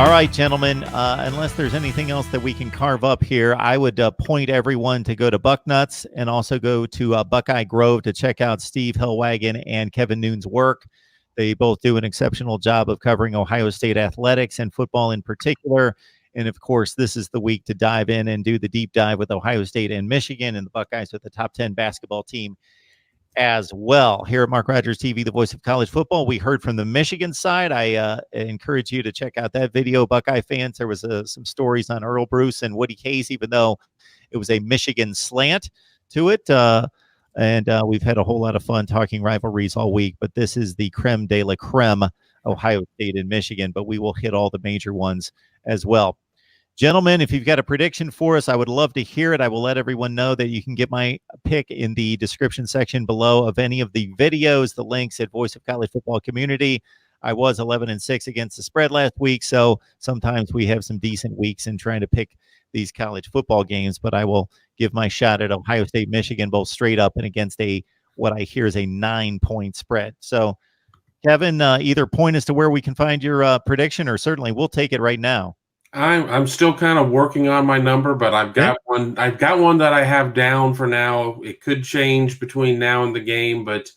All right, gentlemen, unless there's anything else that we can carve up here, I would point everyone to go to Bucknuts and also go to Buckeye Grove to check out Steve Hillwagon and Kevin Noon's work. They both do an exceptional job of covering Ohio State athletics and football in particular. And of course, this is the week to dive in and do the deep dive with Ohio State and Michigan, and the Buckeyes with the top 10 basketball team as well. Here at Mark Rogers TV, the voice of college football, we heard from the Michigan side. I encourage you to check out that video, Buckeye fans. There was some stories on Earl Bruce and Woody Hayes, even though it was a Michigan slant to it. And we've had a whole lot of fun talking rivalries all week, but this is the creme de la creme, Ohio State and Michigan, but we will hit all the major ones as well. Gentlemen, if you've got a prediction for us, I would love to hear it. I will let everyone know that you can get my pick in the description section below of any of the videos, the links at Voice of College Football Community. I was 11-6 against the spread last week, so sometimes we have some decent weeks in trying to pick these college football games, but I will give my shot at Ohio State, Michigan, both straight up and against what I hear is a 9-point spread. So, Kevin, either point as to where we can find your prediction, or certainly we'll take it right now. I'm still kind of working on my number, but I've got one. I've got one that I have down for now. It could change between now and the game, but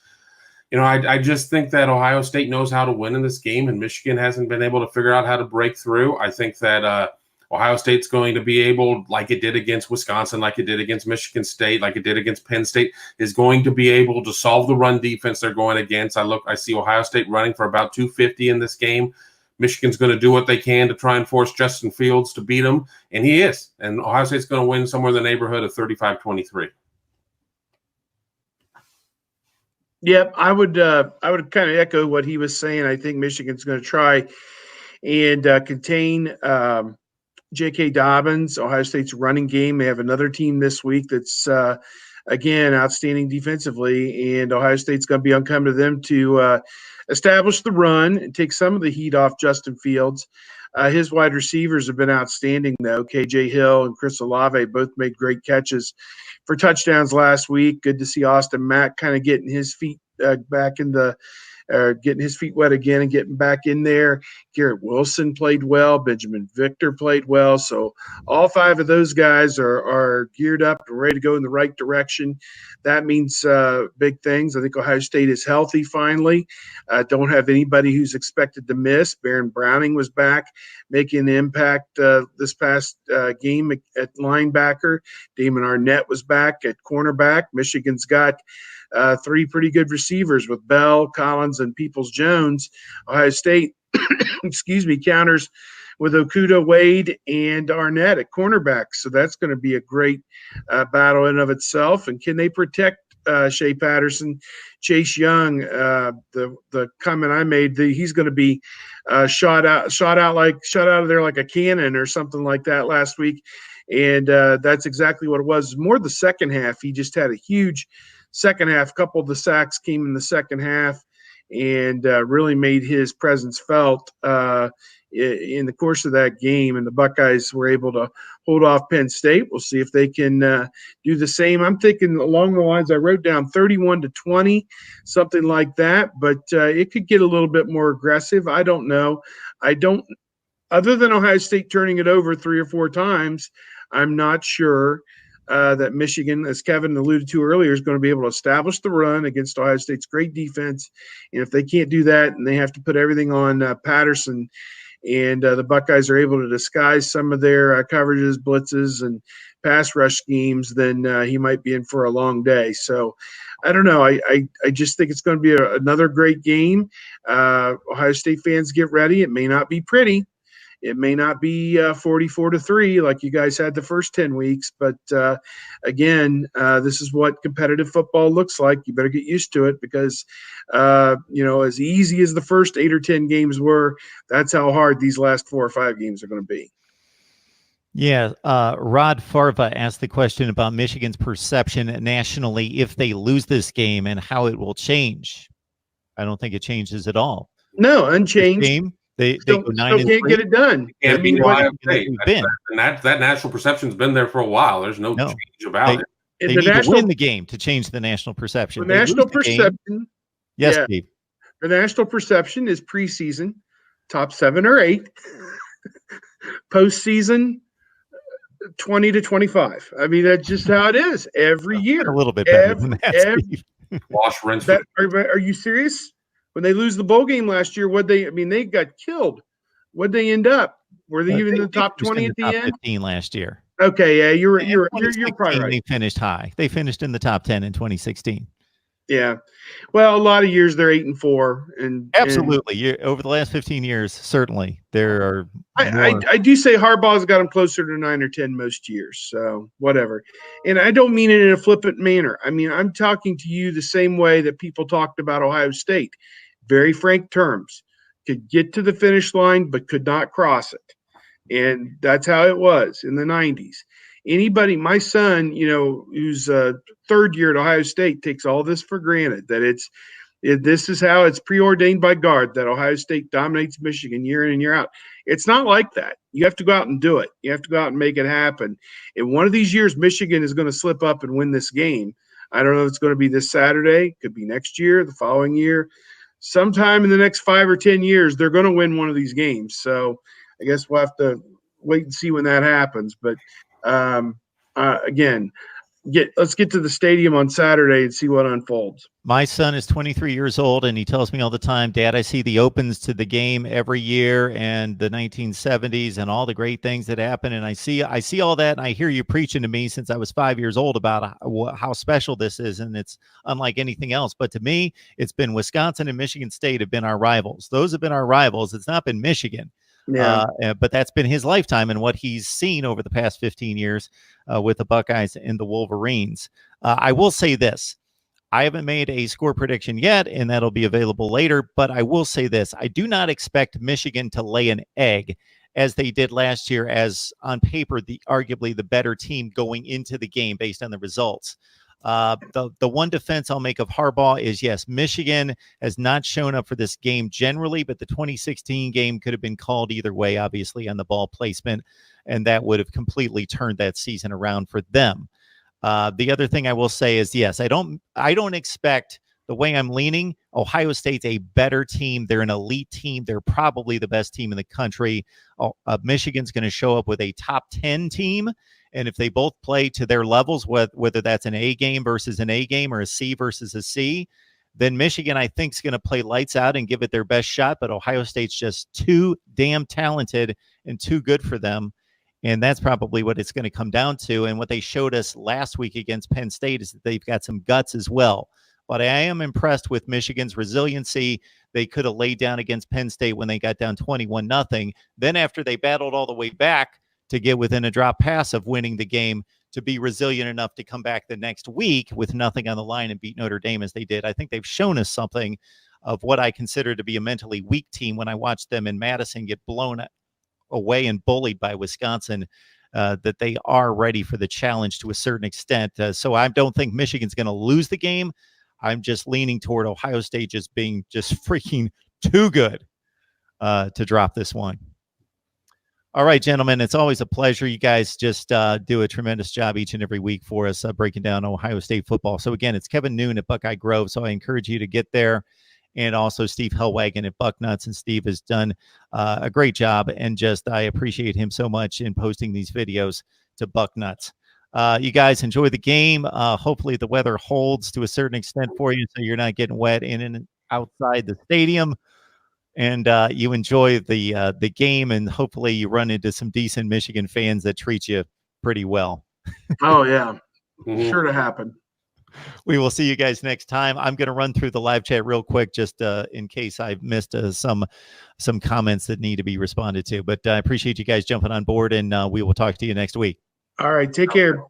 I just think that Ohio State knows how to win in this game, and Michigan hasn't been able to figure out how to break through. I think that Ohio State's going to be able, like it did against Wisconsin, like it did against Michigan State, like it did against Penn State, is going to be able to solve the run defense they're going against. I see Ohio State running for about 250 in this game. Michigan's going to do what they can to try and force Justin Fields to beat them, and he is. And Ohio State's going to win somewhere in the neighborhood of 35-23. Yep, I would kind of echo what he was saying. I think Michigan's going to try and contain J.K. Dobbins, Ohio State's running game. They have another team this week that's, again, outstanding defensively, and Ohio State's going to be uncommon to them to establish the run and take some of the heat off Justin Fields. His wide receivers have been outstanding, though. KJ Hill and Chris Olave both made great catches for touchdowns last weck. Good to see Austin Mack kind of getting his feet back in the getting his feet wet again and getting back in there. Garrett Wilson played well. Benjamin Victor played well. So all five of those guys are geared up and ready to go in the right direction. That means big things. I think Ohio State is healthy finally. Don't have anybody who's expected to miss. Baron Browning was back, making an impact this past game at linebacker. Damon Arnett was back at cornerback. Michigan's got three pretty good receivers with Bell, Collins, and Peoples-Jones. Ohio State, counters with Okudah, Wade, and Arnett at cornerback. So that's going to be a great battle in of itself. And can they protect Shea Patterson, Chase Young? The comment I made, he's going to be shot out of there like a cannon or something like that last week. And that's exactly what it was. More the second half. He just had a huge second half. A couple of the sacks came in the second half and really made his presence felt in the course of that game. And the Buckeyes were able to hold off Penn State. We'll see if they can do the same. I'm thinking along the lines, I wrote down 31-20, something like that, but it could get a little bit more aggressive. I don't know. Other than Ohio State turning it over 3 or 4 times, I'm not sure that Michigan, as Kevin alluded to earlier, is going to be able to establish the run against Ohio State's great defense. And if they can't do that and they have to put everything on Patterson, and the Buckeyes are able to disguise some of their coverages, blitzes, and pass rush schemes, then he might be in for a long day. So I don't know. I just think it's going to be another great game. Ohio State fans, get ready. It may not be pretty. It may not be 44-3 like you guys had the first 10 weeks, but again, this is what competitive football looks like. You better get used to it because, as easy as the first 8 or 10 games were, that's how hard these last 4 or 5 games are going to be. Yeah, Rod Farva asked the question about Michigan's perception nationally if they lose this game and how it will change. I don't think it changes at all. No, unchanged. This game, They go 9-3. Can't get it done. Can't be Ohio State. That national perception's been there for a while. There's no change about it. They need to win the game to change the national perception. The national perception. Yes, Steve. The national perception is preseason, top 7 or 8. Postseason, 20 to 25. I mean, that's just how it is every year. A little bit better than that, Steve. Wash, rinse, Are you serious? When they lose the bowl game last year, they got killed. What'd they end up? Were they even in the top 20 at the end? 15 last year. Okay, yeah, you're probably right. They finished high. They finished in the top 10 in 2016. Yeah, well, a lot of years they're 8-4, and absolutely, over the last 15 years, certainly there are. I do say Harbaugh's got them closer to 9 or 10 most years, so whatever. And I don't mean it in a flippant manner. I mean, I'm talking to you the same way that people talked about Ohio State. Very frank terms. Could get to the finish line, but could not cross it. And that's how it was in the 90s. Anybody, my son, who's third year at Ohio State, takes all this for granted, that this is how it's preordained by God, that Ohio State dominates Michigan year in and year out. It's not like that. You have to go out and do it. You have to go out and make it happen. And one of these years, Michigan is going to slip up and win this game. I don't know if it's going to be this Saturday. Could be next year, the following year. Sometime in the next 5 or 10 years, they're going to win one of these games. So I guess we'll have to wait and see when that happens. But again, let's get to the stadium on Saturday and see what unfolds. My son is 23 years old, and he tells me all the time, Dad, I see the opens to the game every year and the 1970s and all the great things that happen. And I see all that, and I hear you preaching to me since I was 5 years old about how special this is, and it's unlike anything else. But to me, it's been Wisconsin and Michigan State have been our rivals. Those have been our rivals. It's not been Michigan. Yeah. But that's been his lifetime and what he's seen over the past 15 years with the Buckeyes and the Wolverines. I will say this. I haven't made a score prediction yet, and that'll be available later. But I will say this. I do not expect Michigan to lay an egg as they did last year, as on paper, arguably the better team going into the game based on the results. The one defense I'll make of Harbaugh is, yes, Michigan has not shown up for this game generally, but the 2016 game could have been called either way, obviously, on the ball placement, and that would have completely turned that season around for them. The other thing I will say is, yes, I don't expect, the way I'm leaning, Ohio State's a better team. They're an elite team. They're probably the best team in the country. Michigan's going to show up with a top 10 team. And if they both play to their levels, whether that's an A game versus an A game or a C versus a C, then Michigan, I think, is going to play lights out and give it their best shot. But Ohio State's just too damn talented and too good for them. And that's probably what it's going to come down to. And what they showed us last week against Penn State is that they've got some guts as well. But I am impressed with Michigan's resiliency. They could have laid down against Penn State when they got down 21-0. Then after they battled all the way back to get within a drop pass of winning the game, to be resilient enough to come back the next week with nothing on the line and beat Notre Dame as they did. I think they've shown us something of what I consider to be a mentally weak team when I watched them in Madison get blown away and bullied by Wisconsin, that they are ready for the challenge to a certain extent. So I don't think Michigan's going to lose the game. I'm just leaning toward Ohio State just being just freaking too good to drop this one. All right, gentlemen, it's always a pleasure. You guys just do a tremendous job each and every week for us breaking down Ohio State football. So, again, it's Kevin Noon at Buckeye Grove, so I encourage you to get there. And also Steve Hellwagon at Bucknuts. And Steve has done a great job, and just I appreciate him so much in posting these videos to Bucknuts. You guys enjoy the game. Hopefully the weather holds to a certain extent for you so you're not getting wet in and outside the stadium. And you enjoy the game, and hopefully you run into some decent Michigan fans that treat you pretty well. Oh, yeah. Sure to happen. We will see you guys next time. I'm going to run through the live chat real quick just in case I've missed some comments that need to be responded to. But I appreciate you guys jumping on board, and we will talk to you next week. All right. Take care.